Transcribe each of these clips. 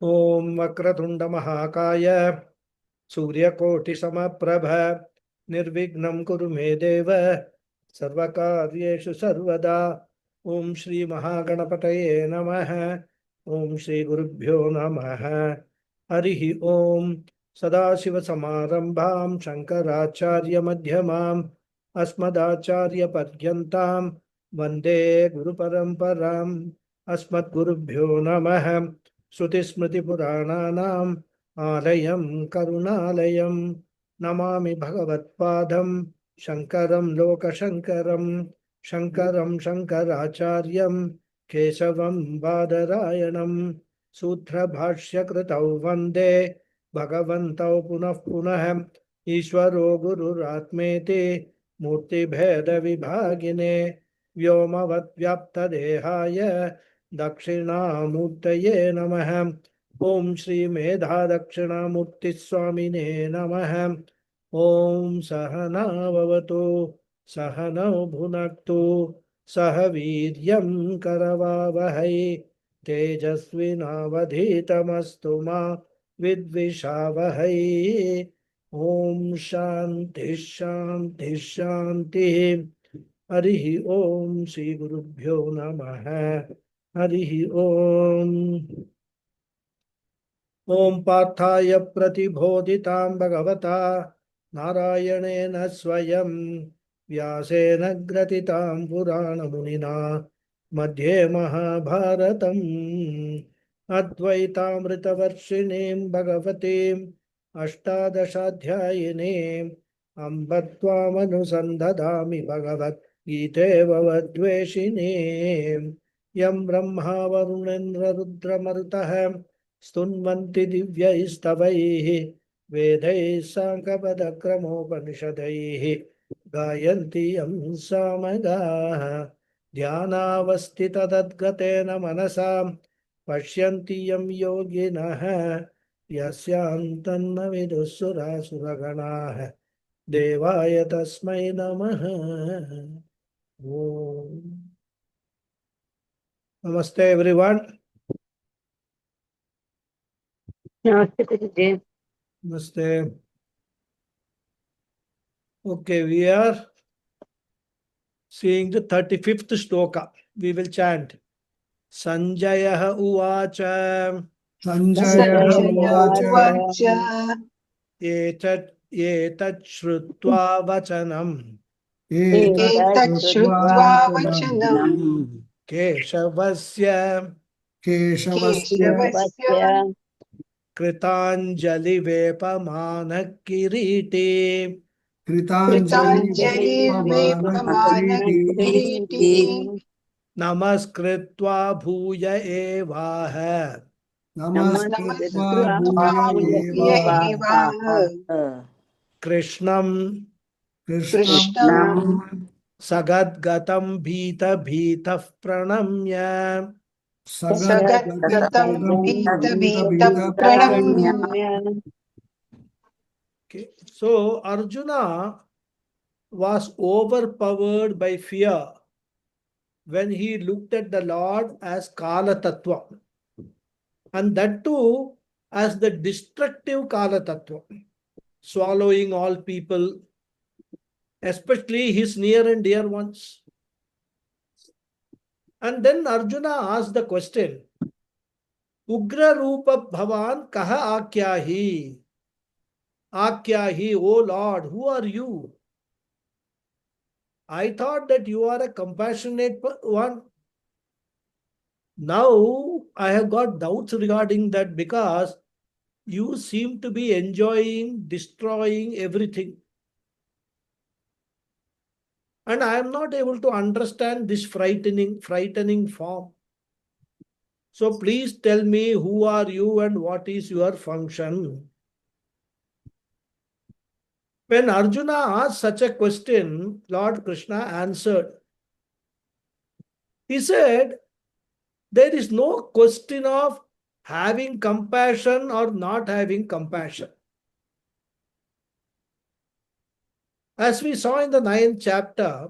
Om Vakratunda Mahakaya Suryakotisamaprabha Nirvignam Kuru Me Deva Sarvakaryeshu Sarvada Om Shri Mahaganapataye Namaha Om Shri Gurubhyo Namaha Harihi Om Sadashiva Samarambham Shankaracharya Madhyamam Asmadacharya Padyantam Vande Guru Paramparam Asmad Gurubhyo Namaha श्रुतिस्मृतिपुराणानाम् आलयं करुणालयं नमामि भगवत्पादं शङ्करं लोकशङ्करं शङ्करं शङ्कराचार्यं केशवं बादरायणं सूत्रभाष्यकृतौ वन्दे भगवन्तौ पुनः पुनः ईश्वरो गुरुरात्मेति मूर्तिभेदविभागिने व्योमवद्व्याप्तदेहाय दक्षिणामूर्तये नमः। ओम श्री मेधा दक्षिणामूर्ति स्वामिने नमः। ओम सहनाववतु सहनौ भुनक्तु सह वीर्यं करवावहै तेजस्विनावधीतमस्तु मा विद्विषावहै। ओम शांति शांति शांति। हरि ओम श्री गुरुभ्यो नमः। हरि ओम। ओम पार्थाय प्रतिबोधितां भगवता नारायणेन स्वयं व्यासेन ग्रथितां पुराणमुनिना मध्ये महाभारतम् अद्वैतामृतवर्षिणीं भगवतीम् अष्टादशाध्यायिनीम् अम्ब त्वामनुसन्दधामि भगवद्गीते भवद्वेषिणीम् यं ब्रह्मा वरुणेन्द्ररुद्रमरुतः स्तुन्वन्ति दिव्यैस्तवैः वेदैः साङ्गपदक्रमोपनिषदैः गायन्ति यं सामगाः ध्यानावस्थिततद्गतेन मनसां पश्यन्ति यं योगिनः यस्यान्तन्न विदुःसुरासुरगणाः देवाय तस्मै नमः। ओम नमस्ते एवरीवन। नमस्ते गुरुजी। नमस्ते। Okay, we are seeing the 35th shloka. We will chant. Sanjaya Uvacha Sanjaya Uvacha Etat Shrutva Vachanam Etat Shrutva Vachanam Keshavasya Keshavasya Kritanjali Vepamana Kiriti Kritanjali Vepamana Kiriti Namaskritva Bhuya Evaha Namaskritva Namaskritva Bhuya Eva Krishnam Krishnam Sagadgatam Bhita Bhita Pranamya. Sagadgatam Bhita Bhita Pranamya. Okay. So Arjuna was overpowered by fear when he looked at the Lord as Kala Tattva, and that too as the destructive Kala Tattva, swallowing all people, especially his near and dear ones. And then Arjuna asked the question, Ugra Rupa Bhavan Kaha Akyahi? Akyahi, O Lord, who are you? I thought that you are a compassionate one. Now I have got doubts regarding that because you seem to be enjoying, destroying everything. And I am not able to understand this frightening form. So please tell me who are you and what is your function. When Arjuna asked such a question, Lord Krishna answered. He said, there is no question of having compassion or not having compassion. As we saw in the 9th chapter,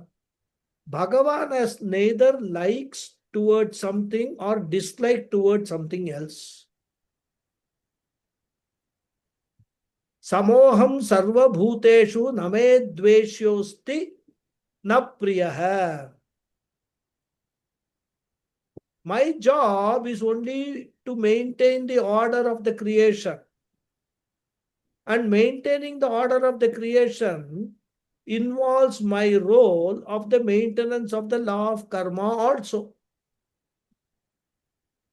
Bhagavan has neither likes towards something or dislike towards something else. Samoham sarva bhuteshu name dveshyosti na priyaha. My job is only to maintain the order of the creation. And maintaining the order of the creation involves my role of the maintenance of the law of karma also.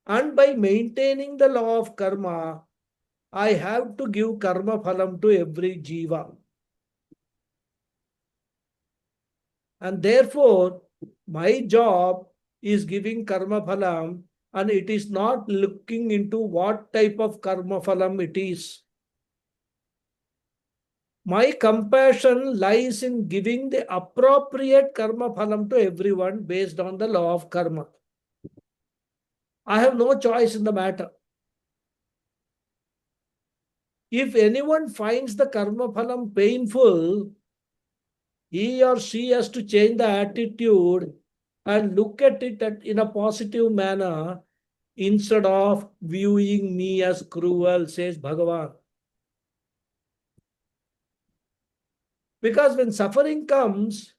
And by maintaining the law of karma, I have to give karma phalam to every jiva. And therefore, my job is giving karma phalam, and it is not looking into what type of karma phalam it is. My compassion lies in giving the appropriate karma phalam to everyone based on the law of karma. I have no choice in the matter. If anyone finds the karma phalam painful, he or she has to change the attitude and look at it in a positive manner instead of viewing me as cruel, says Bhagawad. Because when suffering comes,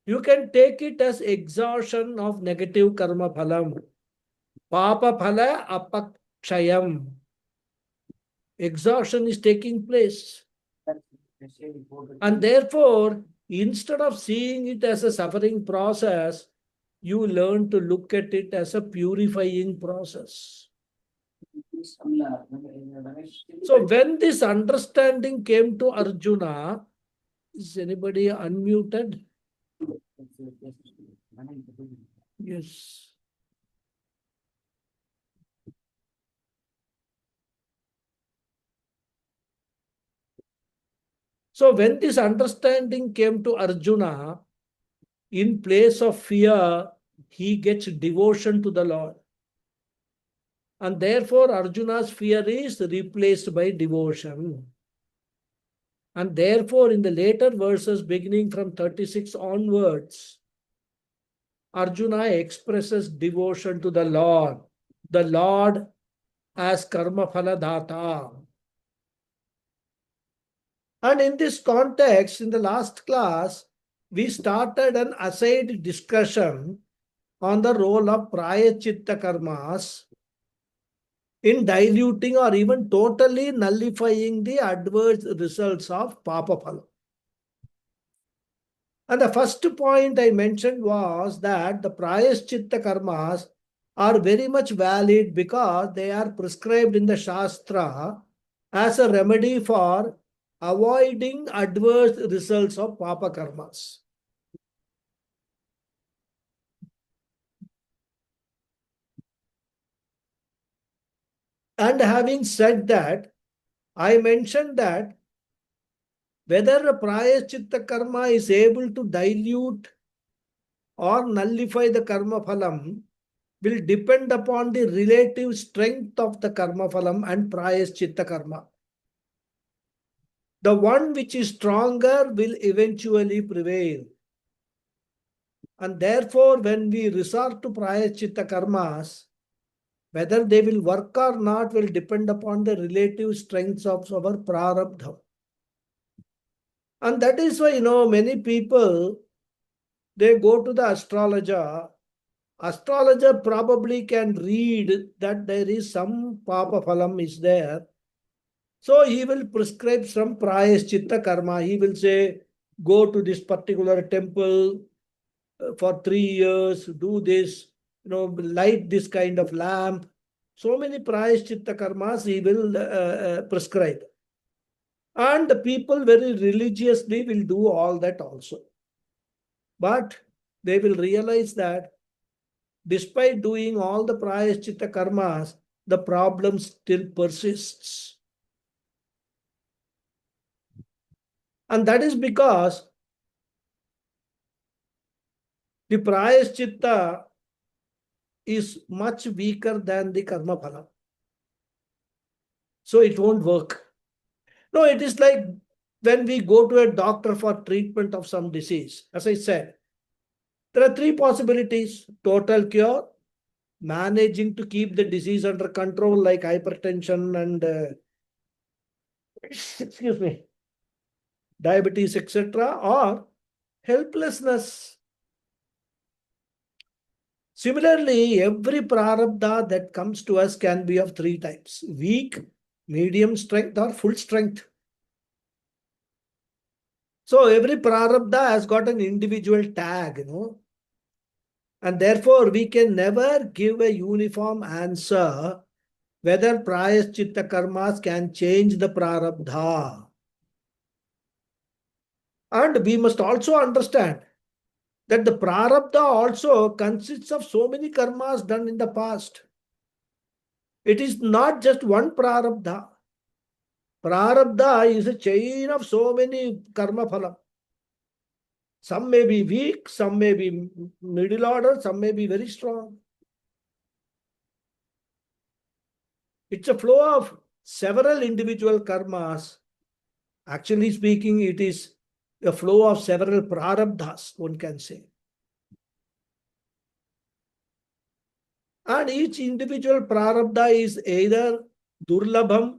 you can take it as exhaustion of negative karma phalam. Papa phala apakshayam. Exhaustion is taking place. And therefore, instead of seeing it as a suffering process, you learn to look at it as a purifying process. So when this understanding came to Arjuna, is anybody unmuted? Yes. So when this understanding came to Arjuna, in place of fear, he gets devotion to the Lord. And therefore, Arjuna's fear is replaced by devotion. And therefore, in the later verses, beginning from 36 onwards, Arjuna expresses devotion to the Lord as karma phala data. And in this context, in the last class, we started an aside discussion on the role of prayachitta karmas in diluting or even totally nullifying the adverse results of papa phala. And the first point I mentioned was that the prayachitta karmas are very much valid because they are prescribed in the Shastra as a remedy for avoiding adverse results of papa karmas. And having said that, I mentioned that whether a prayachitta karma is able to dilute or nullify the karma phalam will depend upon the relative strength of the karma phalam and prayachitta karma. The one which is stronger will eventually prevail. And therefore, when we resort to prayachitta karmas, whether they will work or not will depend upon the relative strengths of our prarabdha. And that is why, many people, they go to the astrologer. Astrologer probably can read that there is some papa phalam is there. So he will prescribe some prayachitta karma. He will say, go to this particular temple for 3 years, do this, light this kind of lamp. So many prayachitta karmas he will prescribe. And the people very religiously will do all that also. But they will realize that despite doing all the prayachitta karmas, the problem still persists. And that is because the prayachitta is much weaker than the karma phala. So it won't work. No, it is like when we go to a doctor for treatment of some disease. As I said, there are 3 possibilities: total cure, managing to keep the disease under control like hypertension and excuse me, diabetes, etc., or helplessness. Similarly, every prarabdha that comes to us can be of three types: weak, medium strength, or full strength. So every prarabdha has got an individual tag, and therefore we can never give a uniform answer whether prayaschitta karmas can change the prarabdha. And we must also understand that the prarabdha also consists of so many karmas done in the past. It is not just one prarabdha. Prarabdha is a chain of so many karma phala. Some may be weak, some may be middle order, some may be very strong. It's a flow of several individual karmas. Actually speaking, it is a flow of several prarabdhas, one can say. And each individual prarabdha is either durlabham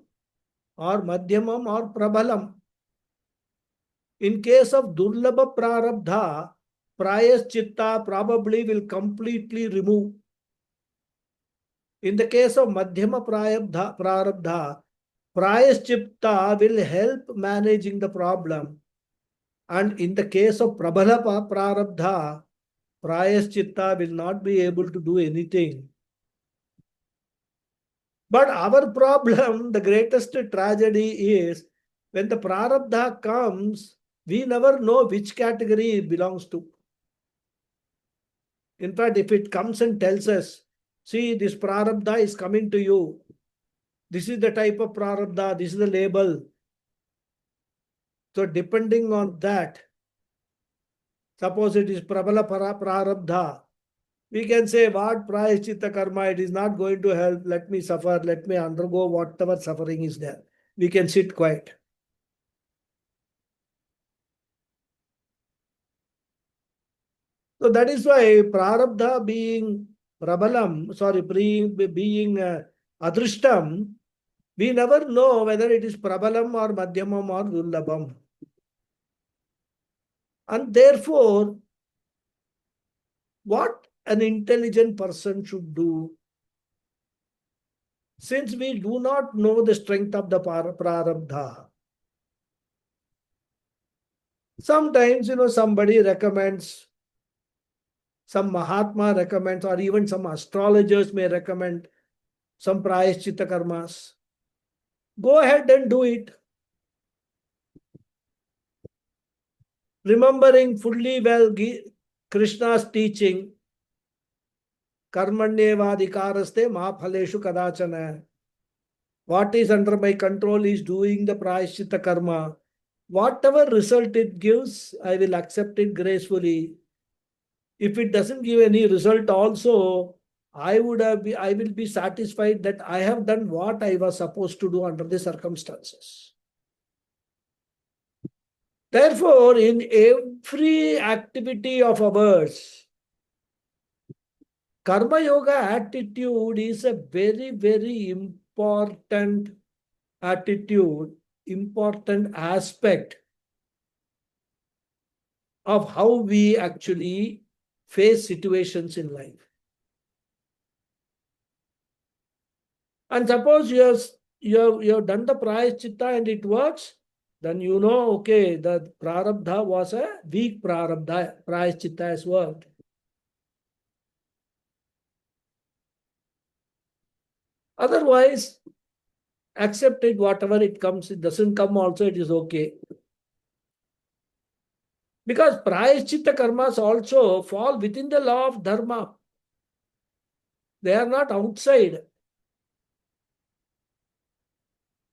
or madhyamam or prabhalam. In case of durlabha prarabdha, prayaschitta probably will completely remove. In the case of madhyama prarabdha, prayaschitta will help managing the problem. And in the case of prabhala prarabdha, prayaschitta will not be able to do anything. But our problem, the greatest tragedy is when the prarabdha comes, we never know which category it belongs to. In fact, if it comes and tells us, see, this prarabdha is coming to you. This is the type of prarabdha, this is the label. So depending on that, suppose it is prabhala prarabdha, we can say, what prayaschitta karma, it is not going to help, let me suffer, let me undergo whatever suffering is there. We can sit quiet. So that is why prarabdha being prabhalam, being adrishtam, we never know whether it is prabhalam or madhyamam or dullabham. And therefore, what an intelligent person should do, since we do not know the strength of the prarabdha, sometimes, somebody recommends, some Mahatma recommends, or even some astrologers may recommend some prayaschitta karmas. Go ahead and do it. Remembering fully well Krishna's teaching, karmanyevadhikaraste ma phaleshu kadachana. What is under my control is doing the prayaschitta karma. Whatever result it gives, I will accept it gracefully. If it doesn't give any result also, I will be satisfied that I have done what I was supposed to do under the circumstances. Therefore, in every activity of ours, Karma Yoga attitude is a very, very important attitude, important aspect of how we actually face situations in life. And suppose you have done the prayaschitta and it works, then okay, the prarabdha was a weak prarabdha, prayaschitta has worked. Otherwise, accept it, whatever it comes, it doesn't come also, it is okay. Because prayaschitta karmas also fall within the law of dharma. They are not outside.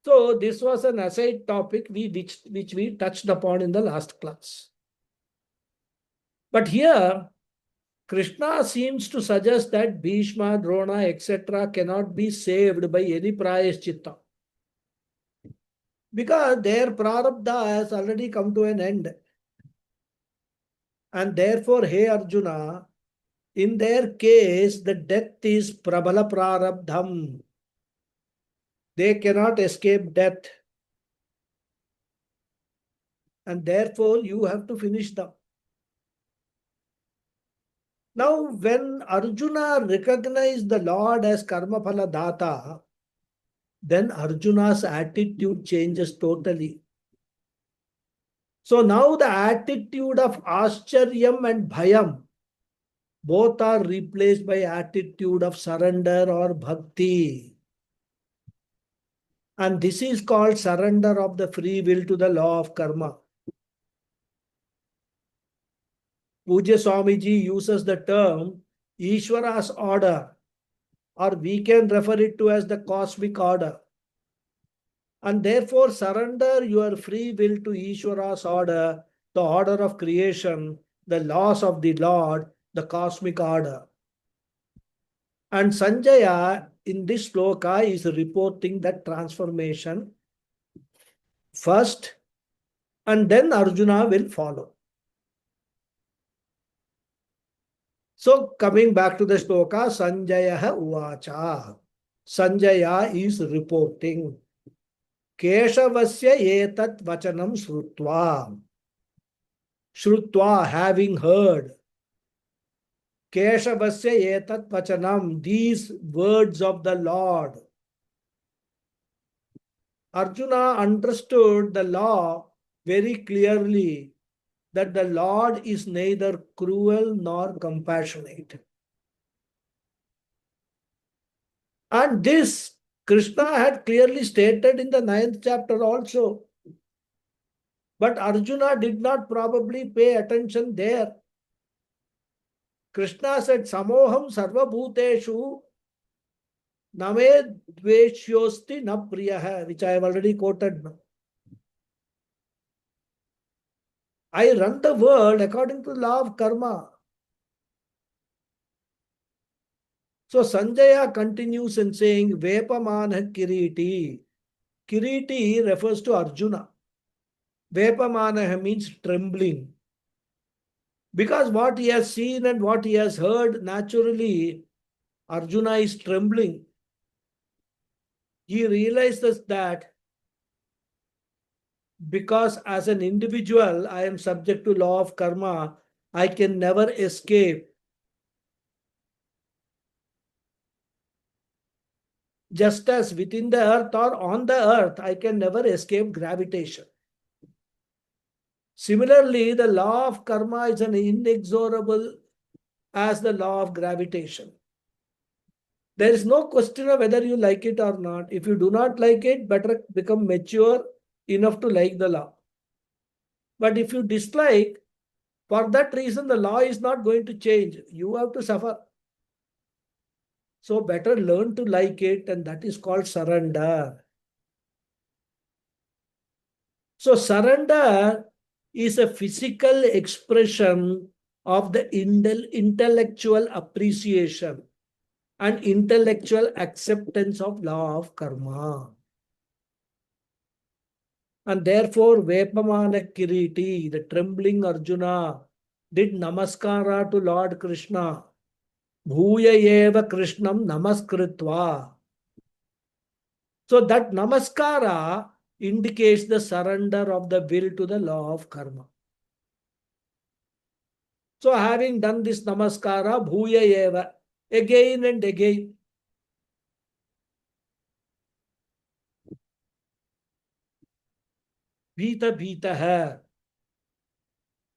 So this was an aside topic which we touched upon in the last class. But here, Krishna seems to suggest that Bhishma, Drona, etc. cannot be saved by any prayaschitta. Because their prarabdha has already come to an end. And therefore, hey Arjuna, in their case, the death is prabhala prarabdham. They cannot escape death. and therefore you have to finish them. Now, when Arjuna recognized the Lord as Karmaphala Data, then Arjuna's attitude changes totally. So now the attitude of Ascharyam and Bhayam both are replaced by attitude of surrender or bhakti. And this is called surrender of the free will to the law of karma. Pujya Swamiji uses the term Ishvara's order, or we can refer it to as the cosmic order. And therefore surrender your free will to Ishvara's order, the order of creation, the laws of the Lord, the cosmic order. And Sanjaya in this sloka is reporting that transformation first, and then Arjuna will follow. So coming back to the sloka, Sanjaya uvacha. Sanjaya is reporting. Keshavasya etat vachanam shrutva. Shrutva, having heard. Keshavasya etat vachanam, these words of the Lord. Arjuna understood the law very clearly, that the Lord is neither cruel nor compassionate. And this Krishna had clearly stated in the 9th chapter also. But Arjuna did not probably pay attention there. Krishna said, Samoham sarva bhuteshu name dveshyosti na priyaha, which I have already quoted now. I run the world according to the law of karma. So Sanjaya continues in saying, Vepamana Kiriti. Kiriti refers to Arjuna. Vepamana means trembling. Because what he has seen and what he has heard, naturally, Arjuna is trembling. He realizes that because as an individual, I am subject to law of karma, I can never escape. Just as within the earth or on the earth, I can never escape gravitation. Similarly, the law of karma is an inexorable as the law of gravitation. There is no question of whether you like it or not. If you do not like it, better become mature enough to like the law. But if you dislike, for that reason, the law is not going to change. You have to suffer. So better learn to like it, and that is called surrender. So surrender is a physical expression of the intellectual appreciation and intellectual acceptance of law of karma. And therefore, Vepamana Kiriti, the trembling Arjuna, did namaskara to Lord Krishna. Bhuya eva Krishnam namaskritva. So that namaskara indicates the surrender of the will to the law of karma. So having done this namaskara, bhuya eva, again and again. Bhita bhita hai.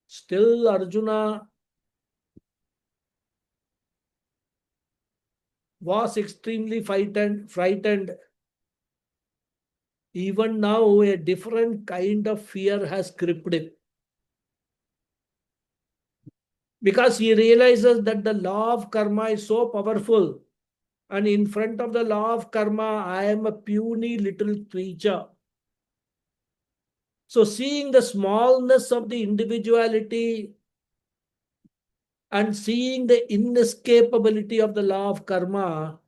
Still Arjuna was extremely frightened. Even now, a different kind of fear has gripped him. Because he realizes that the law of karma is so powerful. And in front of the law of karma, I am a puny little creature. So seeing the smallness of the individuality and seeing the inescapability of the law of karma,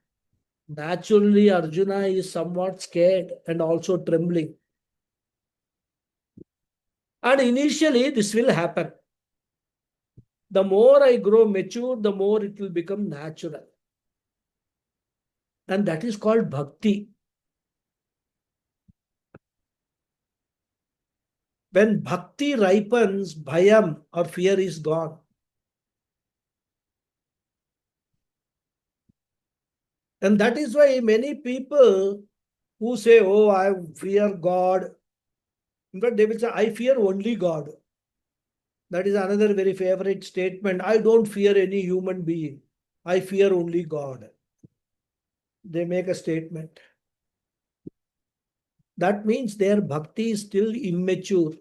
naturally Arjuna is somewhat scared and also trembling. And initially this will happen. The more I grow mature, the more it will become natural. And that is called bhakti. When bhakti ripens, bhayam or fear is gone. And that is why many people who say, oh, I fear God, in fact, they will say, I fear only God. That is another very favorite statement. I don't fear any human being. I fear only God. They make a statement. That means their bhakti is still immature.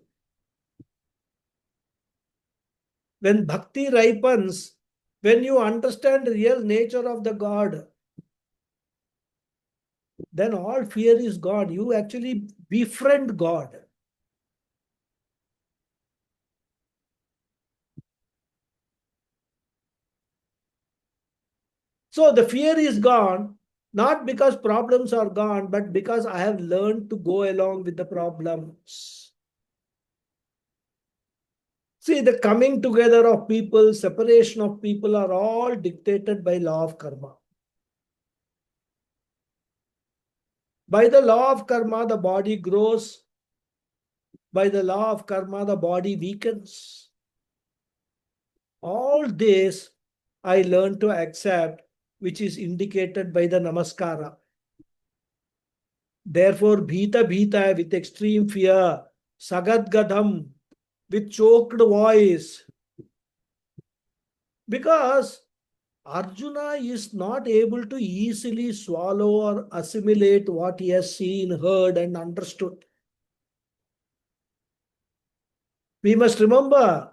When bhakti ripens, when you understand the real nature of the God, then all fear is gone. You actually befriend God. So the fear is gone, not because problems are gone, but because I have learned to go along with the problems. See, the coming together of people, separation of people are all dictated by law of karma. By the law of karma, the body grows. By the law of karma, the body weakens. All this I learned to accept, which is indicated by the namaskara. Therefore, bhita bhita, with extreme fear, sagadgadham, with choked voice. Because Arjuna is not able to easily swallow or assimilate what he has seen, heard, and understood. We must remember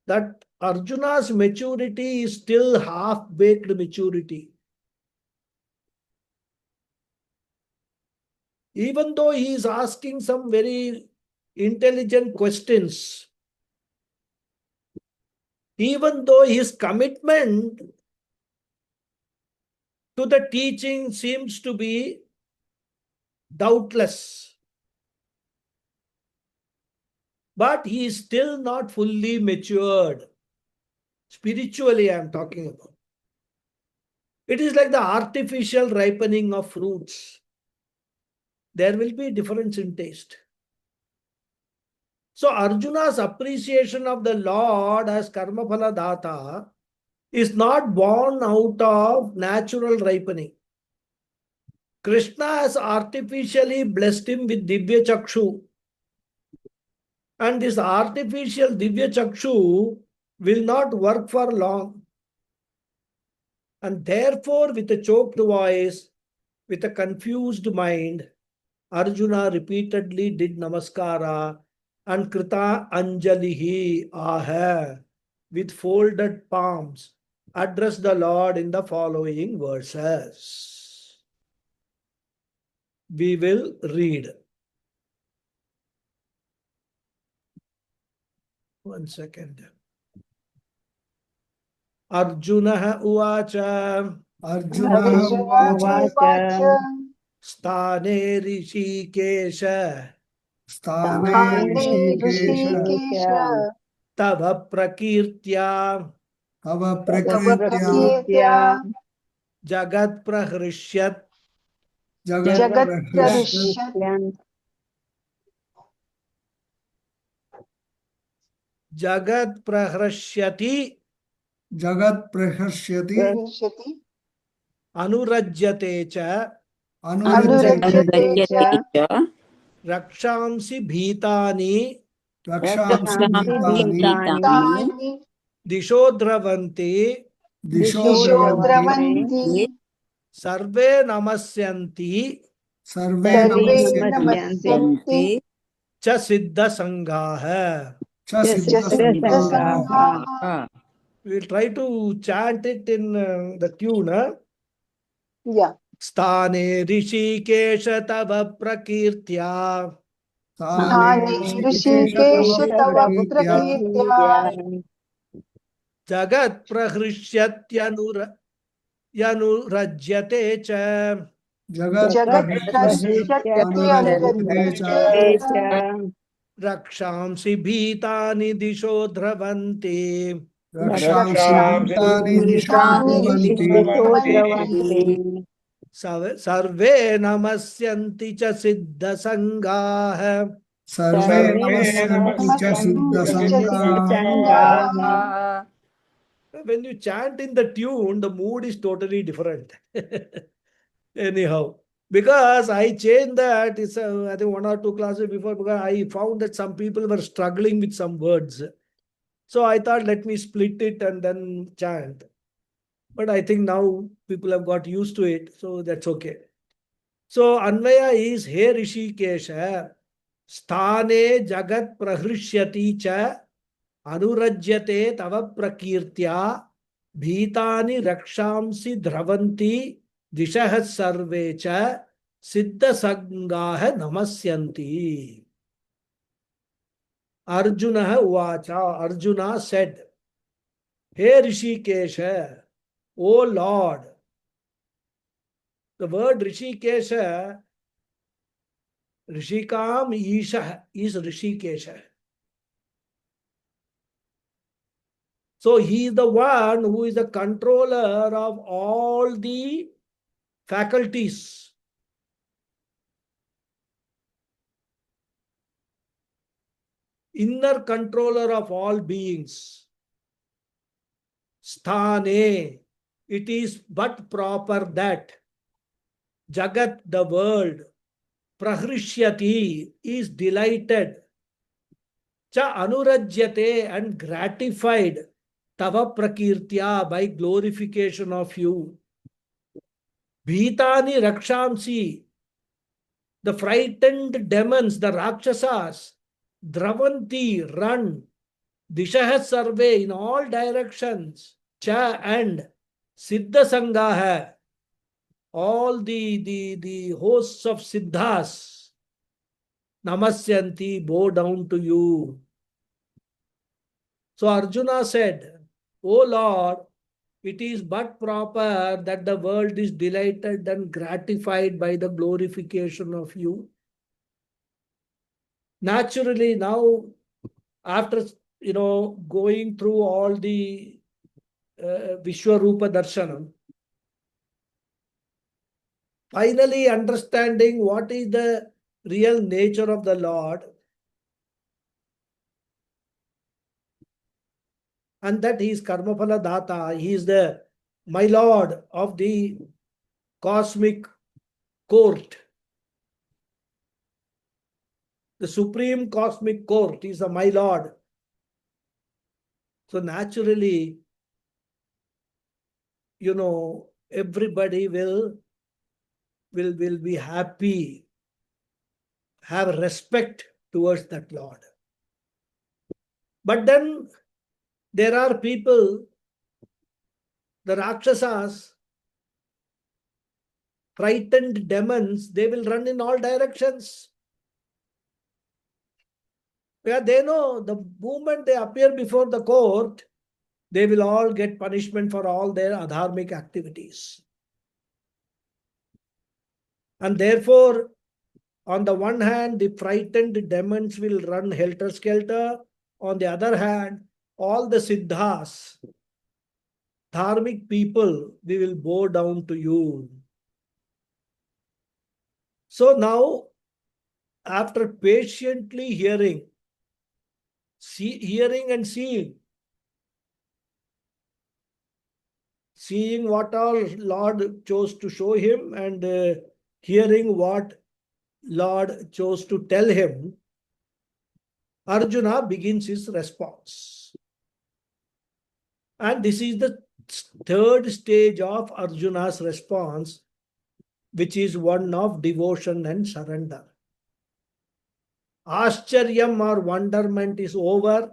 that Arjuna's maturity is still half-baked maturity. Even though he is asking some very intelligent questions, even though his commitment to the teaching seems to be doubtless, but he is still not fully matured. Spiritually, I am talking about. It is like the artificial ripening of fruits. There will be difference in taste. So Arjuna's appreciation of the Lord as Karmaphala Data is not born out of natural ripening. Krishna has artificially blessed him with Divya Chakshu. And this artificial Divya Chakshu will not work for long. And therefore, with a choked voice, with a confused mind, Arjuna repeatedly did namaskara and krita anjalihi aha with folded palms addressed the Lord in the following verses. We will read. One second. Arjuna uvacha Arjuna Arjuna uvacha Uvacha sthane rishikesha sthane Stane rishikesha Rishikesha tava prakirtya tava Tava prakritya Prakritya jagat prahrishyat jagat Jagat prahrishya Prarishyat jagat prahrishyati jagat prahrishyati Prarishyati anurajyate cha anurajyate Anurajyate अनुरज्यते cha च rakshamsi bhitani rakshamsi Rakshamsi रक्षांसि bhitani भीतानि Bhitani disho dhravanti disho Disho dravanti ये Dravanti sarve namasyanti sarve Sarve survey namasyanti नमस्यन्ते Namasyanti cha siddha sangha. cha siddha Siddha sanghaha. Sanghaha. We'll try to chant it in the tune. Yeah. Sthane rishikesha tava prakirtya Sthane Sthane rishikesha tava Rishikesha Tava prakritya Prakirtya jagat yanurajyate cha jagat Jagat prahrishya Prarishyati anurajyate cha Anurajyate cha rakshamsi bhitani disho dhravanti rakshamsi Rakshamsi bhitani disho Bhitani dravanti Disho Dravanti sarve namasyanti cha siddha sangha. सर्वे नमस्यन्ति च सिद्धसङ्गाः When you chant in the tune, the mood is totally different. Anyhow, because I changed that, it's I think 1 or 2 classes before, because I found that some people were struggling with some words. So I thought, let me split it and then chant. But I think now people have got used to it, so that's okay. So Anvaya is He Rishikesha, Sthane Jagat Prahrishyati cha Anurajyate Tava Prakirtya Bhitani Rakshamsi Dhravanti Dishah Sarve cha Siddha Sangaha Namasyanti. Arjuna Uvacha, Arjuna said, He Rishikesha, O Lord. The word Rishikesha, Rishikam Isha is Rishikesha. So he is the one who is the controller of all the faculties. Inner controller of all beings. Sthane, it is but proper that Jagat, the world, Prahrishyati, is delighted, cha anurajyate, and gratified, tava prakirtya, by glorification of you. Bhitani rakshamsi, the frightened demons, the rakshasas, dravanti, run, dishah sarve, in all directions, cha, and siddha sangaha, all the hosts of siddhas, namasyanti, bow down to you. So Arjuna said, O Lord, it is but proper that the world is delighted and gratified by the glorification of you. Naturally, now, after going through all the Vishwarupa Darshanam, finally understanding what is the real nature of the Lord, and that he is Karmaphala Data, he is the my Lord of the cosmic court. The supreme cosmic court is my Lord. So naturally, everybody will be happy, have respect towards that Lord. But then there are people, the Rakshasas, frightened demons, they will run in all directions. Yeah, they know the moment they appear before the court, they will all get punishment for all their adharmic activities. And therefore, on the one hand, the frightened demons will run helter-skelter. On the other hand, all the siddhas, dharmic people, we will bow down to you. So now, after patiently hearing and seeing what all Lord chose to show him, and hearing what Lord chose to tell him, Arjuna begins his response. And this is the third stage of Arjuna's response, which is one of devotion and surrender. Ascharyam or wonderment is over.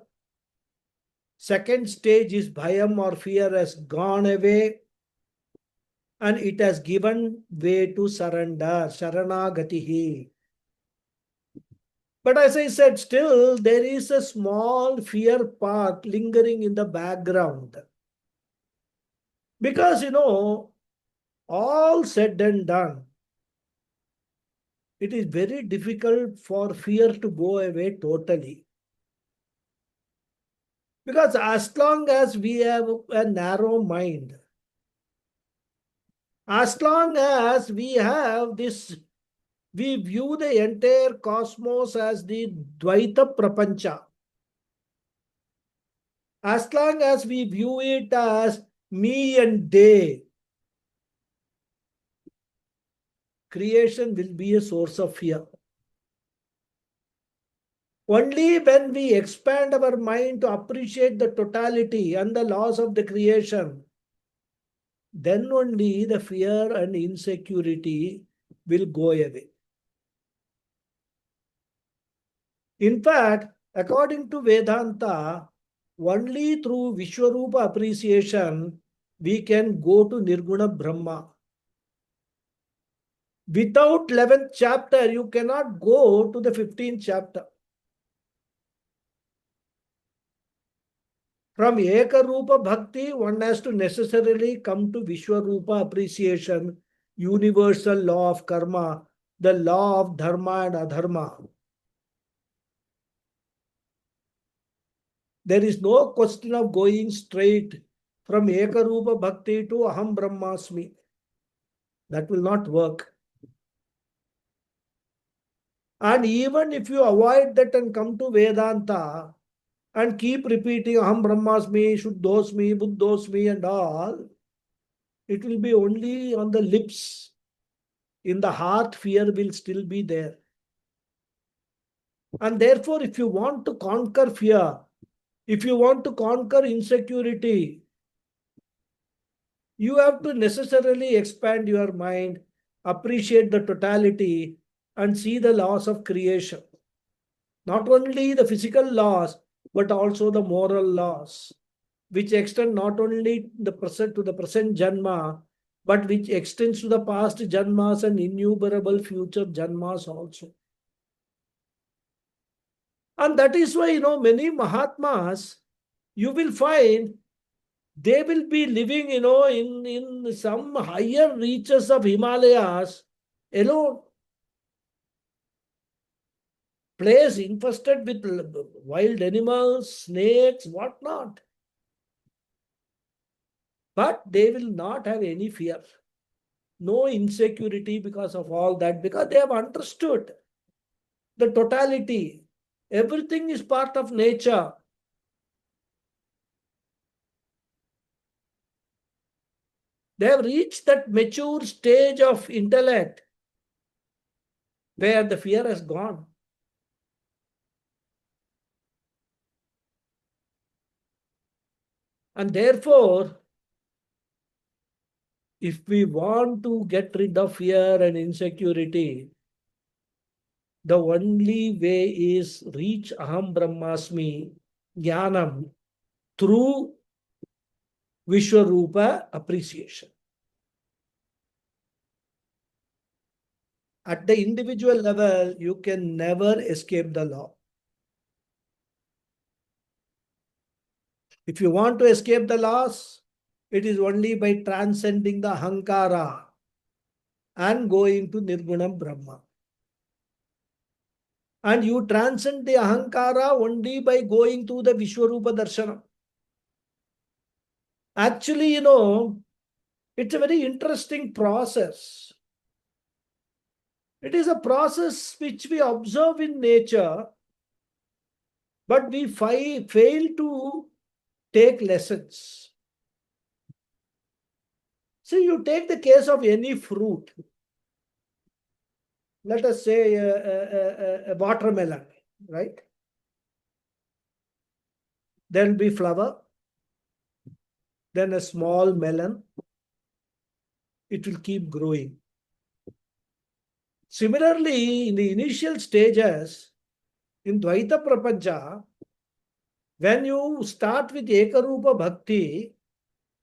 Second stage is bhayam or fear has gone away, and it has given way to surrender, sharanagatihi. But as I said, still there is a small fear part lingering in the background. Because, all said and done, it is very difficult for fear to go away totally. Because as long as we have a narrow mind, as long as we have this we view the entire cosmos as the Dvaita Prapancha. As long as we view it as me and they, creation will be a source of fear. Only when we expand our mind to appreciate the totality and the laws of the creation, then only the fear and insecurity will go away. In fact, according to Vedanta, only through Vishwarupa appreciation we can go to Nirguna Brahma. Without 11th chapter, you cannot go to the 15th chapter. From Ekarupa Bhakti, one has to necessarily come to Vishwarupa appreciation, universal law of karma, the law of dharma and adharma. There is no question of going straight from Ekarupa Bhakti to Aham Brahmasmi. That will not work. And even if you avoid that and come to Vedanta and keep repeating Aham Brahmasmi, Shuddhosmi, Buddhosmi and all, it will be only on the lips. In the heart, fear will still be there. And therefore, if you want to conquer fear, if you want to conquer insecurity, you have to necessarily expand your mind, appreciate the totality, and see the laws of creation. Not only the physical laws, but also the moral laws, which extend not only the present to the present janma, but which extends to the past janmas and innumerable future janmas also. And that is why, many Mahatmas, you will find they will be living, in some higher reaches of Himalayas alone. Place infested with wild animals, snakes, whatnot. But they will not have any fear. No insecurity because of all that, because they have understood the totality. Everything is part of nature. They have reached that mature stage of intellect where the fear has gone. And therefore, if we want to get rid of fear and insecurity, the only way is reach Aham Brahmasmi Jnanam through Vishwarupa appreciation. At the individual level, you can never escape the law. If you want to escape the laws, it is only by transcending the Ahankara and going to Nirguna Brahma. And you transcend the Ahankara only by going to the Vishwarupa Darshanam. Actually, it's a very interesting process. It is a process which we observe in nature, but we fail to take lessons. See, you take the case of any fruit. Let us say a watermelon, right? There will be flower, then a small melon. It will keep growing. Similarly, in the initial stages, in Dvaita Prapancha, when you start with Ekarupa Bhakti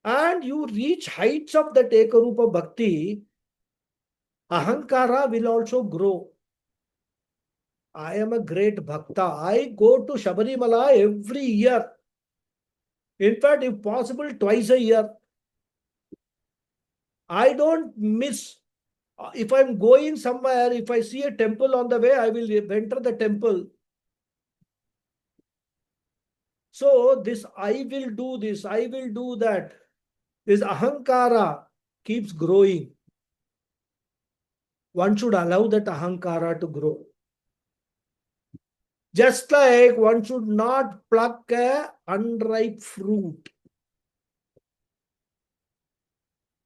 and you reach heights of that Ekarupa Bhakti, Ahankara will also grow. I am a great Bhakta. I go to Shabarimala every year. In fact, if possible, twice a year. I don't miss. If I'm going somewhere, if I see a temple on the way, I will enter the temple. So this I will do this, I will do that. This Ahankara keeps growing. one should allow that ahankara to grow. Just like one should not pluck a unripe fruit.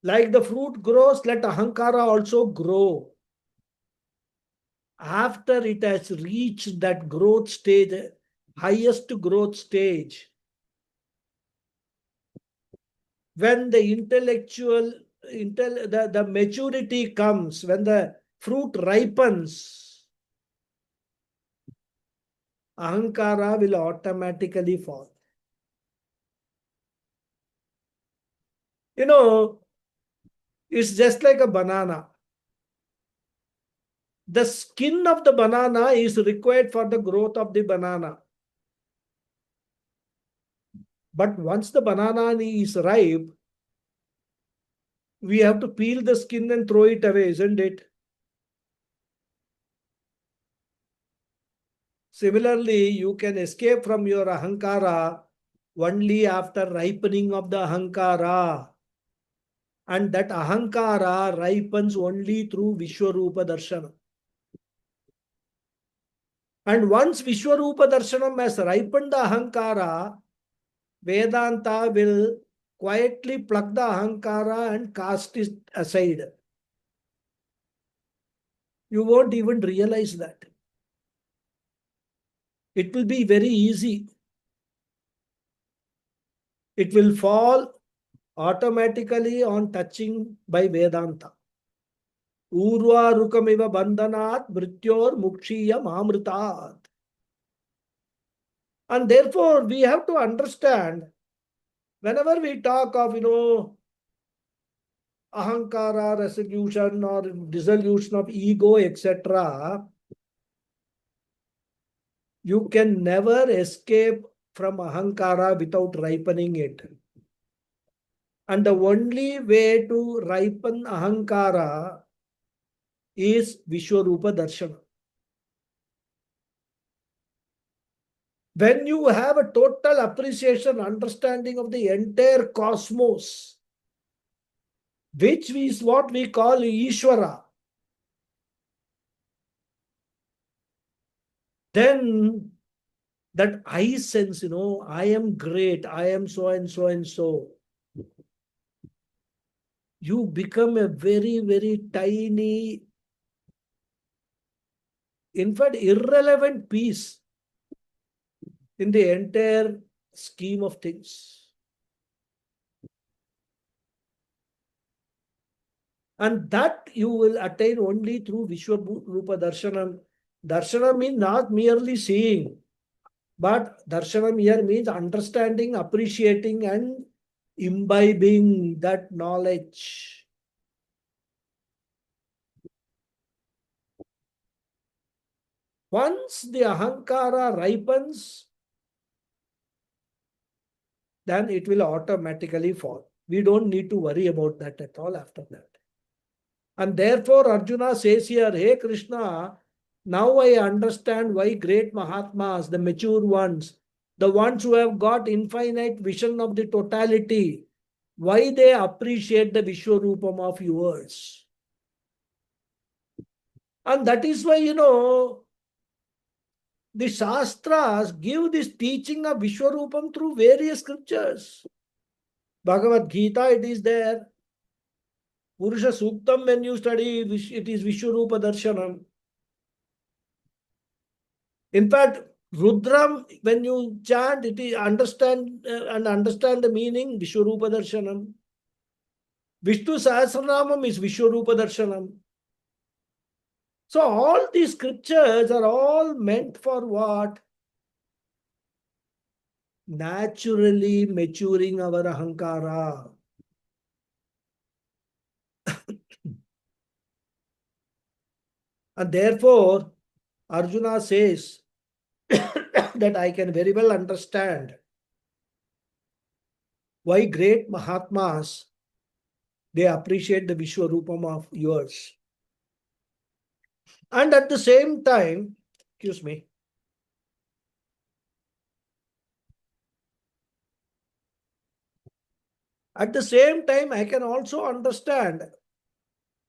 Like the fruit grows, let ahankara also grow. After it has reached that growth stage, highest growth stage, when the the maturity comes, when the fruit ripens, ahankara will automatically fall. You know, it's just like a banana. The skin of the banana is required for the growth of the banana. But once the banana is ripe, we have to peel the skin and throw it away, isn't it? Similarly, you can escape from your ahankara only after ripening of the ahankara. And that ahankara ripens only through Vishwarupa Darshana. And once Vishwarupa Darshanam has ripened the ahankara, Vedanta will quietly pluck the ahankara and cast it aside. You won't even realize that. It will be very easy. It will fall automatically on touching by Vedanta. Urva rukamiva bandhanat mrityor mukshiyam amritat. And therefore, we have to understand, whenever we talk of, ahankara, resolution or dissolution of ego, etc., you can never escape from ahankara without ripening it. And the only way to ripen ahankara is Vishwarupa Darshana. When you have a total appreciation, understanding of the entire cosmos, which is what we call Ishvara, then that I sense, I am great, I am so and so and so. You become a very, very tiny, in fact, irrelevant piece in the entire scheme of things. And that you will attain only through Vishwarupa Darshanam. Darshanam means not merely seeing, but Darshanam here means understanding, appreciating, and imbibing that knowledge. Once the ahankara ripens, then it will automatically fall. We don't need to worry about that at all after that. And therefore, Arjuna says here, hey Krishna, now I understand why great Mahatmas, the mature ones, the ones who have got infinite vision of the totality, why they appreciate the Vishwarupam of yours. And that is why, the Shastras give this teaching of Vishwarupam through various scriptures. Bhagavad Gita, it is there. Purusha Suktam, when you study, it is Vishwarupa Darshanam. In fact, Rudram, when you chant, it is understand the meaning, Vishwarupa Darshanam. Vishnu Sahasranamam is Vishwarupa Darshanam. So all these scriptures are all meant for what? Naturally maturing our ahankara. And therefore, Arjuna says that I can very well understand why great Mahatmas, they appreciate the Vishwarupam of yours. And at the same time, excuse me, at the same time, I can also understand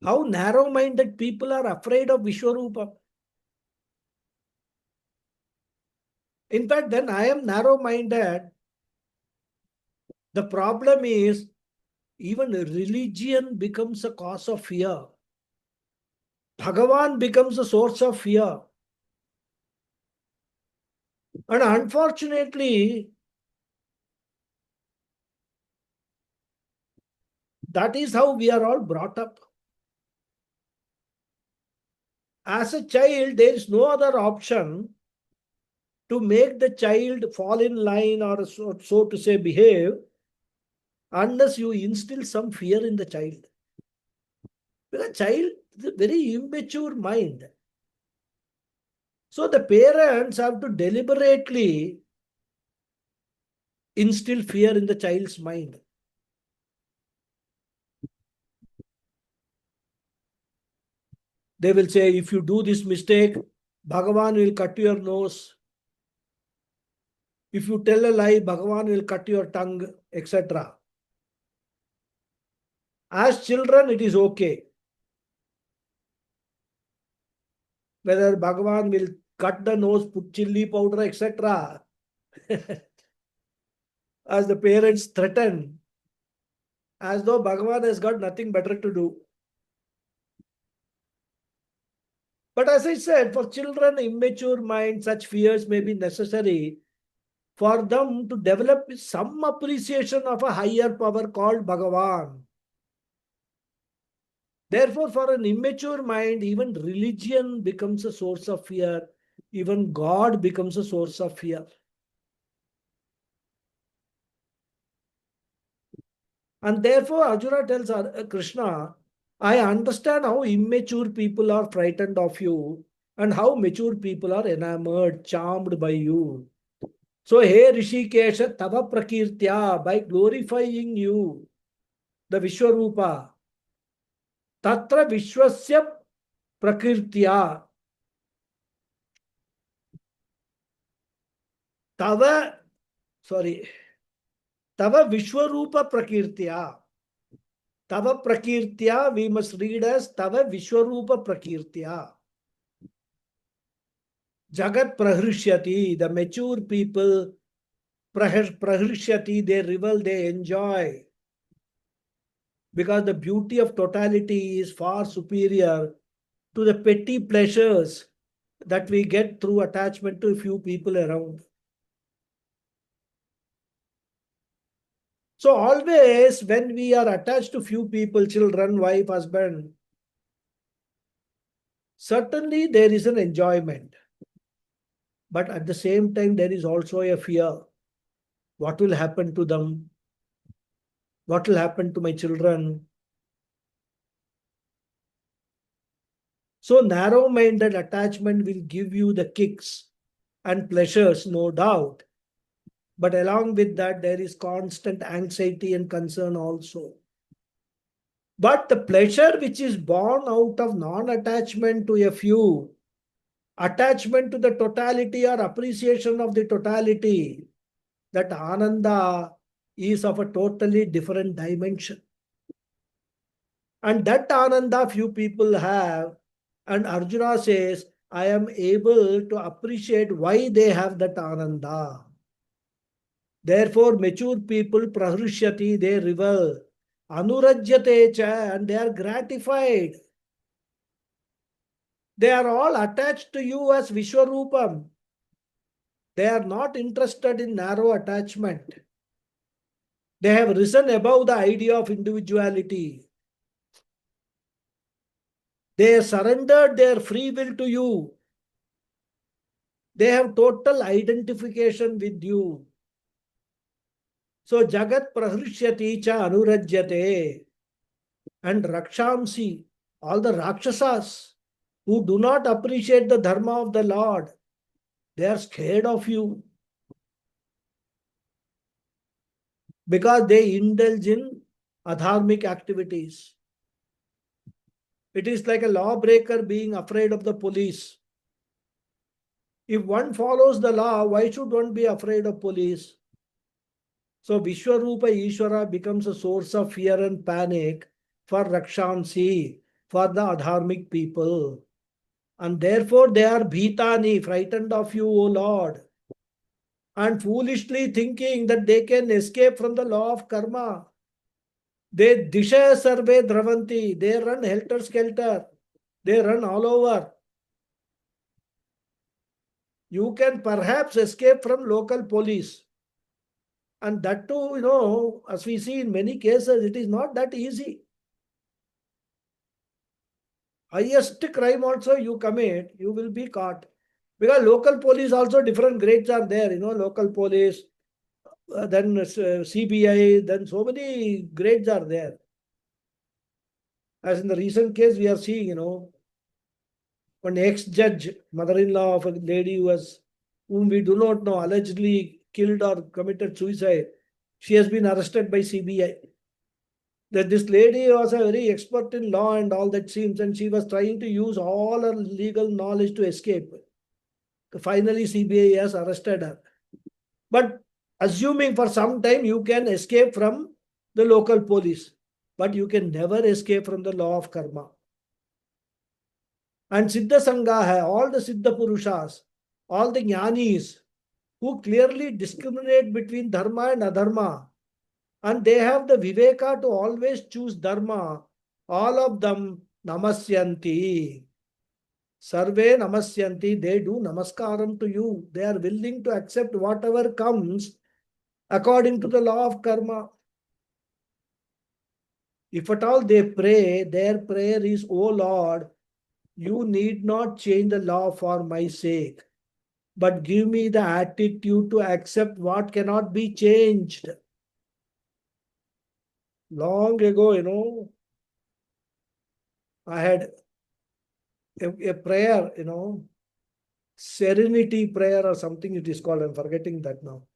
How narrow-minded people are afraid of Vishwarupa. In fact, when I am narrow-minded, the problem is even religion becomes a cause of fear. Bhagavan becomes a source of fear. And unfortunately, that is how we are all brought up. As a child, there is no other option to make the child fall in line or so to say behave unless you instill some fear in the child. Because child is a very immature mind. So the parents have to deliberately instill fear in the child's mind. They will say, if you do this mistake, Bhagavan will cut your nose. If you tell a lie, Bhagavan will cut your tongue, etc. As children, it is okay. Whether Bhagavan will cut the nose, put chili powder, etc. As the parents threaten, as though Bhagavan has got nothing better to do. But as I said, for children, immature mind, such fears may be necessary for them to develop some appreciation of a higher power called Bhagavan. Therefore, for an immature mind, even religion becomes a source of fear. Even God becomes a source of fear. And therefore, Arjuna tells Krishna, I understand how immature people are frightened of you and how mature people are enamored, charmed by you. So, hey Rishikesha, Tava Prakirtya, by glorifying you, the Vishwarupa, Tatra Vishwasya Prakirtya, Tava, Tava Vishwarupa Prakirtya. Tava Prakirtya, we must read as Tava Vishwarupa Prakirtya. Jagat Praharishyati, the mature people, Praharishyati, they revel, they enjoy. Because the beauty of totality is far superior to the petty pleasures that we get through attachment to a few people around. So always when we are attached to few people, children, wife, husband, certainly there is an enjoyment. But at the same time, there is also a fear. What will happen to them? What will happen to my children? So narrow-minded attachment will give you the kicks and pleasures, no doubt. But along with that, there is constant anxiety and concern also. But the pleasure which is born out of non-attachment to a few, attachment to the totality or appreciation of the totality, that ananda is of a totally different dimension. And that ananda few people have, and Arjuna says, I am able to appreciate why they have that ananda. Therefore, mature people, prahrushyati, they revel. Anurajyate cha, and they are gratified. They are all attached to you as Vishwarupam. They are not interested in narrow attachment. They have risen above the idea of individuality. They have surrendered their free will to you. They have total identification with you. So Jagat Prahrushyati cha Anurajyate. And Rakshamsi, all the Rakshasas who do not appreciate the dharma of the Lord, they are scared of you. Because they indulge in adharmic activities. It is like a lawbreaker being afraid of the police. If one follows the law, why should one be afraid of police? So Vishwarupa Ishvara becomes a source of fear and panic for Rakshamsi, for the adharmic people. And therefore they are bhitani, frightened of you, O Lord, and foolishly thinking that they can escape from the law of karma. They disha sarve dravanti, they run helter-skelter, they run all over. You can perhaps escape from local police. And that too, as we see in many cases, it is not that easy. Highest crime also you commit, you will be caught. Because local police also different grades are there, local police, then CBI, then so many grades are there. As in the recent case, we are seeing, one ex-judge, mother-in-law of a lady whom we do not know, allegedly killed or committed suicide. She has been arrested by CBI. That this lady was a very expert in law and all that seems, and she was trying to use all her legal knowledge to escape. Finally, CBI has arrested her. But assuming for some time you can escape from the local police, but you can never escape from the law of karma. And Siddha Sangha hai, all the Siddha Purushas, all the Jnanis, who clearly discriminate between dharma and adharma, and they have the viveka to always choose dharma, all of them namasyanti. Sarve namasyanti, they do namaskaram to you. They are willing to accept whatever comes according to the law of karma. If at all they pray, their prayer is, O Lord, you need not change the law for my sake, but give me the attitude to accept what cannot be changed. Long ago, I had a prayer, serenity prayer or something it is called. I'm forgetting that now.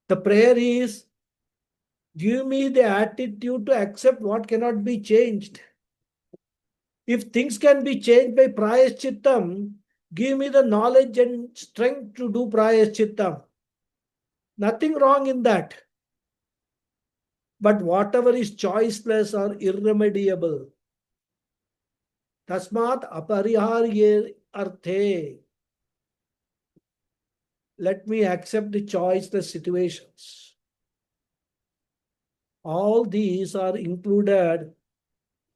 The prayer is, give me the attitude to accept what cannot be changed. If things can be changed by prayaschittam, give me the knowledge and strength to do prayaschittam. Nothing wrong in that. But whatever is choiceless or irremediable, tasmat apariharye arthe. Let me accept the choiceless situations. All these are included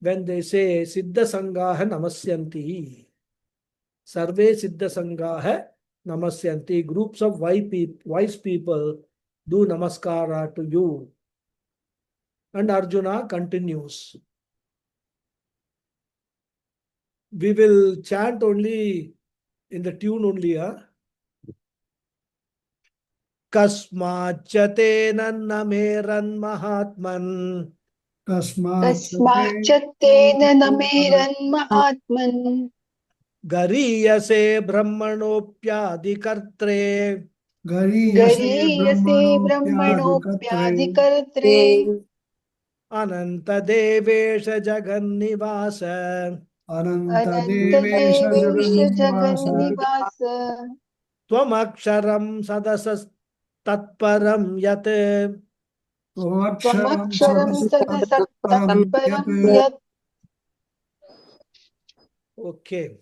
when they say Siddha Sangaha Namasyanti. Sarve Siddha Sangaha Namasyanti. Groups of wise people do namaskara to you. And Arjuna continues. We will chant only in the tune only. Kasmachate nannameran mahatman. कस्माच्चत्तेन न मेरन्महात्मन् Gariyase brahmanopyadikartre. गरीयसे गरीयसे ब्रह्मणोऽप्यादिकर्त्रे ब्रह्मणोऽप्याधिकर्त्रे Ananta devesha jagannivasa. अनन्तदेवेश अनन्तदेवेश जगन्निवास जगन्निवास Tvamaksharam sadasas tatparam yat. त्वमक्षरं त्वमक्षरं सदसत्तत्परं सदसत्तत्परं यत् यत् Okay.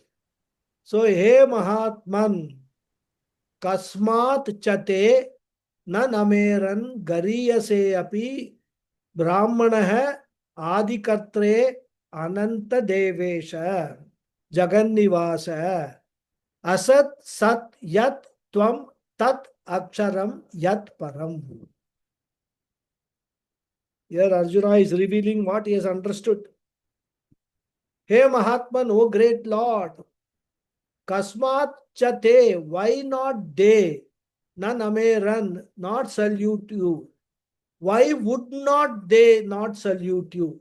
So, he Mahatman, kasmat chate na nameran gariyase api brahmanah adikartre ananta devesha jagannivasa asat sat yat tvam tat aksharam yat param. Here Arjuna is revealing what he has understood. Hey Mahatman, O great Lord, Kasmat chate, why not they? Nanameran, not salute you. Why would not they not salute you?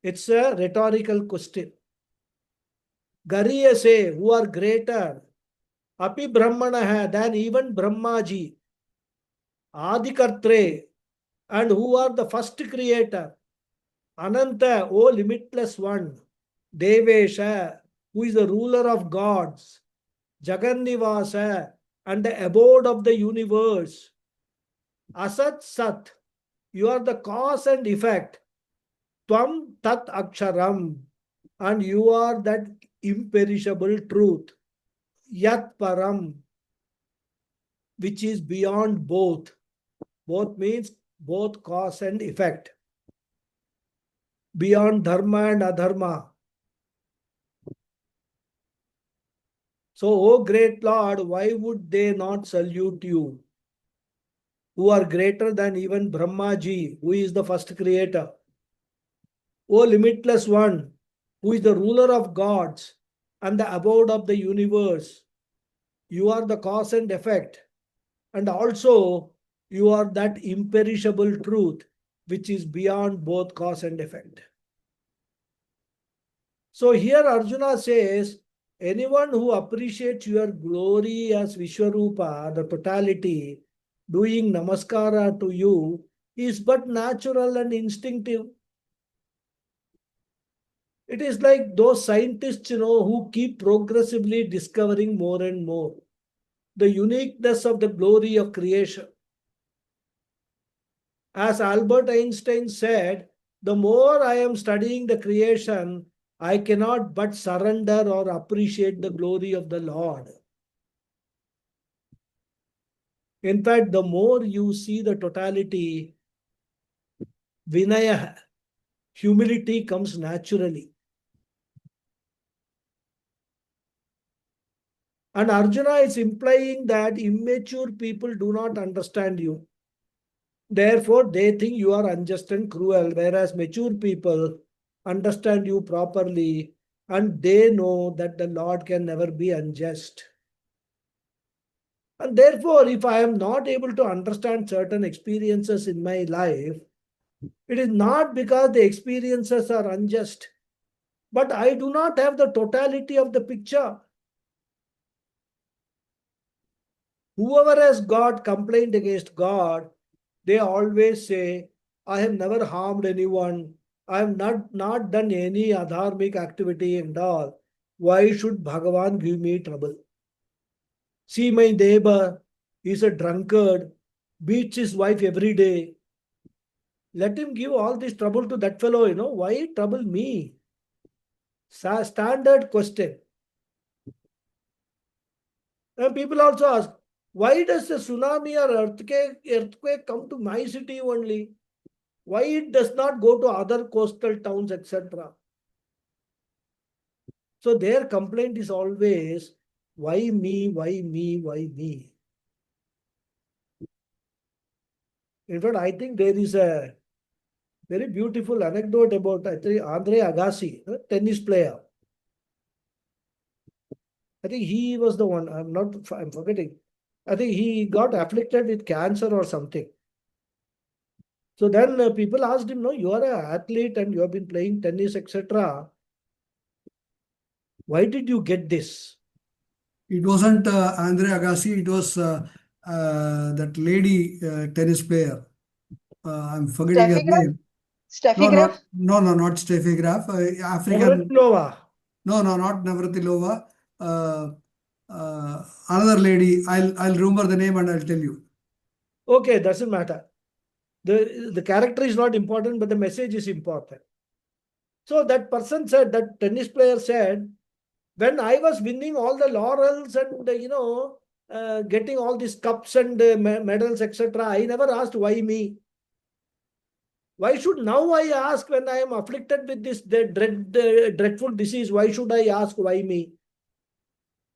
It's a rhetorical question. Gariyase, who are greater, api brahmana than even Brahmaji, Adikartre, and who are the first creator, Ananta, O limitless one, Devesha, who is the ruler of gods, Jagannivasa, and the abode of the universe. Asat Sat, You are the cause and effect. Tvam tat aksharam. And you are that imperishable truth. Yat param, which is beyond both. Both means both cause and effect. Beyond dharma and adharma. So, O great Lord, why would they not salute you, who are greater than even Brahmaji, who is the first creator? O limitless one, who is the ruler of gods and the abode of the universe, you are the cause and effect. And also, you are that imperishable truth which is beyond both cause and effect. So here Arjuna says, anyone who appreciates your glory as Vishwarupa, the totality, doing namaskara to you, is but natural and instinctive. It is like those scientists, who keep progressively discovering more and more the uniqueness of the glory of creation. As Albert Einstein said, the more I am studying the creation, I cannot but surrender or appreciate the glory of the Lord. In fact, the more you see the totality, Vinaya, humility comes naturally. And Arjuna is implying that immature people do not understand you. Therefore, they think you are unjust and cruel, whereas mature people understand you properly and they know that the Lord can never be unjust. And therefore, if I am not able to understand certain experiences in my life, it is not because the experiences are unjust, but I do not have the totality of the picture. Whoever has got complaint against God, they always say, I have never harmed anyone. I have not done any adharmic activity and all. Why should Bhagavan give me trouble? See, my neighbor is a drunkard, beats his wife every day. Let him give all this trouble to that fellow, why trouble me? Standard question. And people also ask, why does the tsunami or earthquake come to my city only? Why it does not go to other coastal towns, etc.? So their complaint is always, why me, why me, why me? In fact, I think there is a very beautiful anecdote about, I think, Andre Agassi, a tennis player. I think he was the one, I'm forgetting. I think he got afflicted with cancer or something. So then people asked him, no, you are an athlete and you have been playing tennis, etc. Why did you get this? It wasn't Andre Agassi, it was that lady tennis player. I'm forgetting her Steffi Graf? name. Steffi Graf? Not Steffi Graf. African. Navratilova. No, not Navratilova. Uh, Another lady. I'll remember the name and I'll tell you. Okay, doesn't matter. The character is not important, but the message is important. So that person said, that tennis player said, when I was winning all the laurels and, getting all these cups and medals, etc., I never asked why me. Why should now I ask when I am afflicted with this dreadful disease? Why should I ask why me?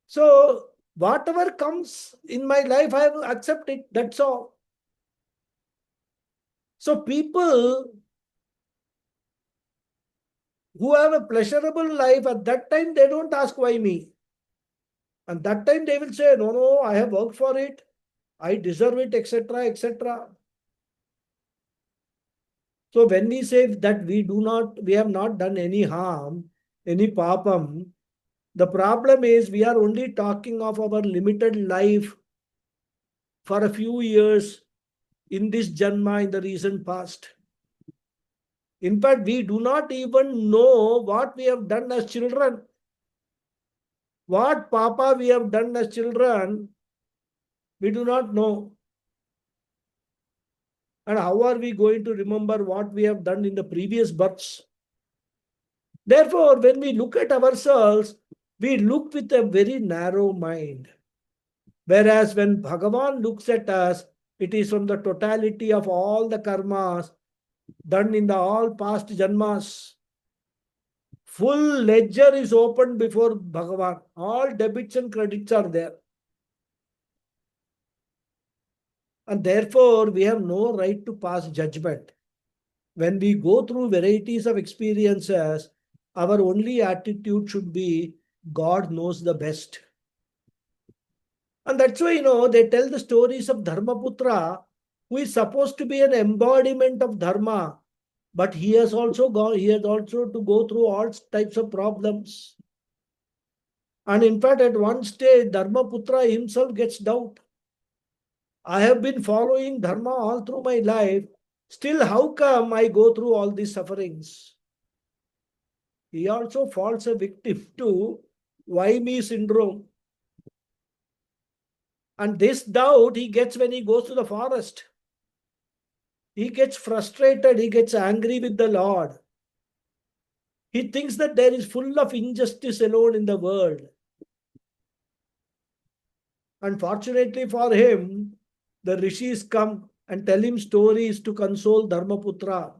So whatever comes in my life, I will accept it. That's all. So people who have a pleasurable life, at that time, they don't ask why me. And that time they will say, no, I have worked for it. I deserve it, etc., etc. So when we say that we have not done any harm, any papam, the problem is we are only talking of our limited life for a few years in this Janma in the recent past. In fact, we do not even know what we have done as children. What papa we have done as children, we do not know. And how are we going to remember what we have done in the previous births? Therefore, when we look at ourselves, we look with a very narrow mind. Whereas when Bhagavan looks at us, it is from the totality of all the karmas done in the all past janmas. Full ledger is opened before Bhagavan. All debits and credits are there. And therefore, we have no right to pass judgment. When we go through varieties of experiences, our only attitude should be God knows the best. And that's why, they tell the stories of Dharmaputra, who is supposed to be an embodiment of Dharma, but he has also to go through all types of problems. And in fact, at one stage, Dharmaputra himself gets doubt. I have been following Dharma all through my life. Still, how come I go through all these sufferings? He also falls a victim to why me syndrome. And this doubt he gets when he goes to the forest. He gets frustrated, he gets angry with the Lord. He thinks that there is full of injustice alone in the world. Unfortunately for him, the rishis come and tell him stories to console Dharmaputra.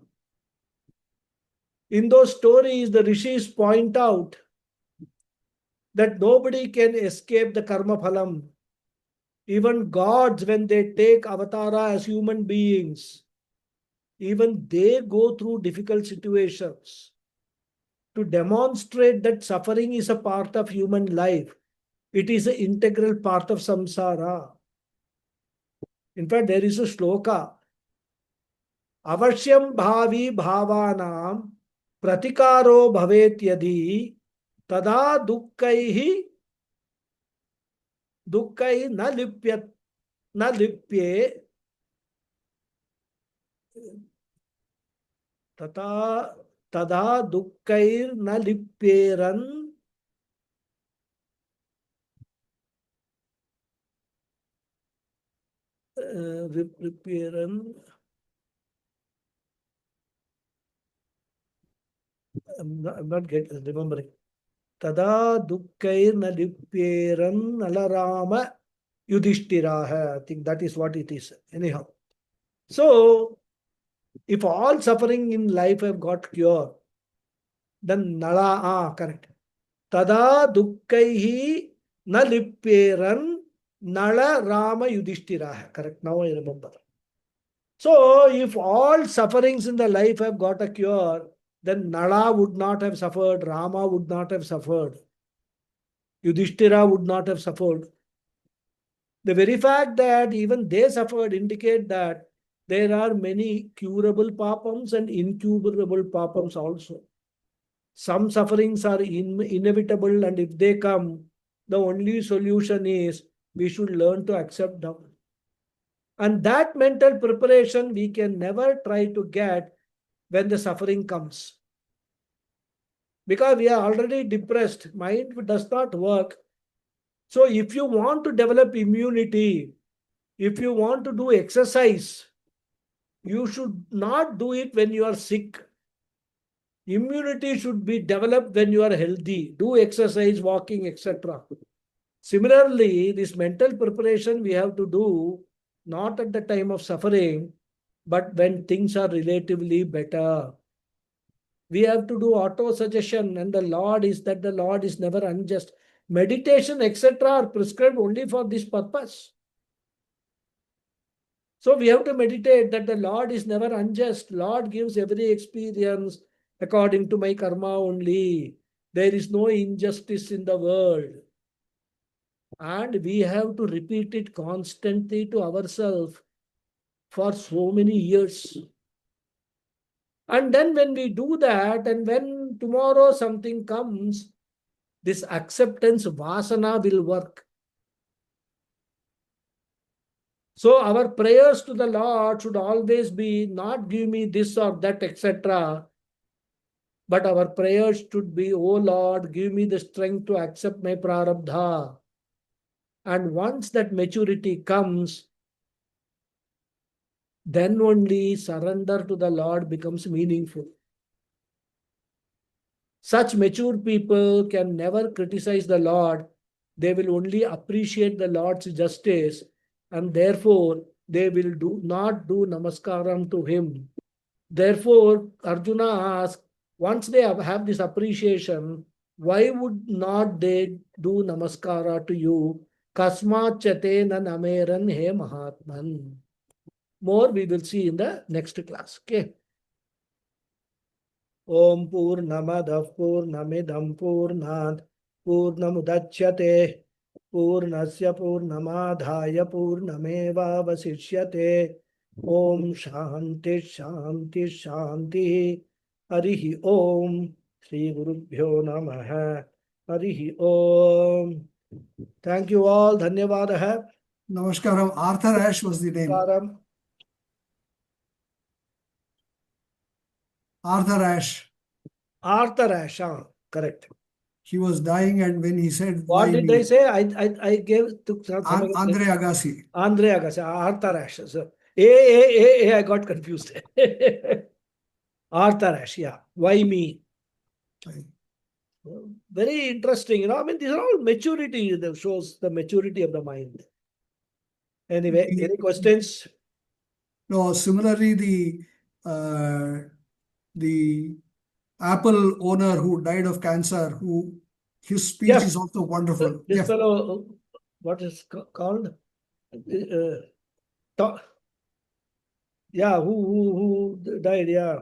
In those stories, the rishis point out that nobody can escape the karma phalam. Even gods, when they take avatara as human beings, even they go through difficult situations. To demonstrate that suffering is a part of human life, it is an integral part of samsara. In fact, there is a shloka. Avashyam bhavi bhavanam pratikaro bhavet yadi tada dukkai na lipye tada dukkair na lipyeran I'm not remembering. Tada dukkair na lipyeran alarama yudhishthiraha. I think that is what it is. Anyhow. So, if all suffering in life have got cure, then correct. Tada dukkaihi na lipyeran nala rama yudhishthiraha. Correct. Now I remember. So, if all sufferings in the life have got a cure, then Nala would not have suffered, Rama would not have suffered, Yudhishthira would not have suffered. The very fact that even they suffered indicate that there are many curable papams and incurable papams also. Some sufferings are inevitable, and if they come, the only solution is we should learn to accept them. And that mental preparation we can never try to get when the suffering comes. Because we are already depressed, mind does not work. So if you want to develop immunity, if you want to do exercise, you should not do it when you are sick. Immunity should be developed when you are healthy. Do exercise, walking, etc. Similarly, this mental preparation we have to do not at the time of suffering, but when things are relatively better. We have to do auto-suggestion, and the Lord is never unjust. Meditation, etc. are prescribed only for this purpose. So we have to meditate that the Lord is never unjust. Lord gives every experience according to my karma only. There is no injustice in the world. And we have to repeat it constantly to ourselves for so many years. And then when we do that, and when tomorrow something comes, this acceptance vasana will work. So our prayers to the Lord should always be not give me this or that, etc. But our prayers should be, oh Lord, give me the strength to accept my prarabdha. And once that maturity comes, then only surrender to the Lord becomes meaningful. Such mature people can never criticize the Lord. They will only appreciate the Lord's justice, and therefore they will not do namaskaram to him. Therefore, Arjuna asked, once they have this appreciation, why would not they do namaskara to you? Kasmat chatena nameran he mahatman. More we will see in the next class. Okay. Om Purnamadah Purnamidam Purnat Purnamudachyate Purnasya Purnamadhaya Purnameva Vasishyate Om Shanti Shanti Shanti Harihi Om Shri Gurubhyo Namaha Harihi Om. Thank you all. Dhanyavadaha. Namaskaram. Arthur Ashe was the name. Namaskaram. Arthur Ashe. Arthur Ashe. Correct. He was dying, and when he said, What "Why did me?" I say? I gave to some Andre Agassi. Andre Agassi, Arthur Ashe. So, I got confused. Arthur Ashe, yeah. Why me? Very interesting. I mean, these are all maturity that shows the maturity of the mind. Anyway, any questions? No, similarly, the Apple owner who died of cancer, his speech Yes. is also wonderful. This fellow, what is called? Yeah, who died? Yeah.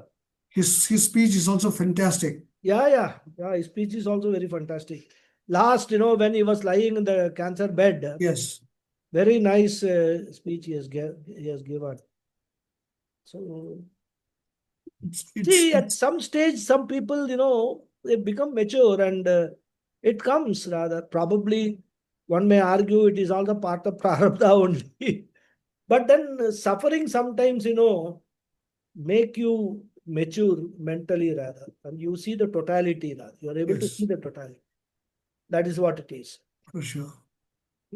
His speech is also fantastic. Yeah. His speech is also very fantastic. Last, when he was lying in the cancer bed, Yes. very nice speech he has given. So, see, at some stage, some people, they become mature and it comes rather. Probably one may argue it is all the part of prarabdha only. But then suffering sometimes, make you mature mentally rather. And you see the totality rather. You are able to Yes. see the totality. That is what it is. For sure.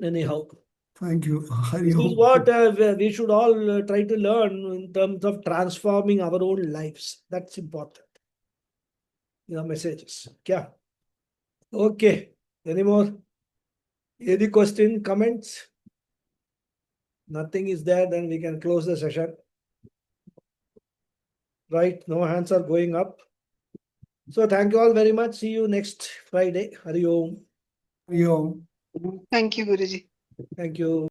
Anyhow. Thank you. This is what we should all try to learn in terms of transforming our own lives. That's important. Messages. Yeah. Okay. Any more? Any question, comments? Nothing is there, then we can close the session. Right? No hands are going up. So thank you all very much. See you next Friday. Hari Om. Hari Om. Thank you, Guruji. Thank you.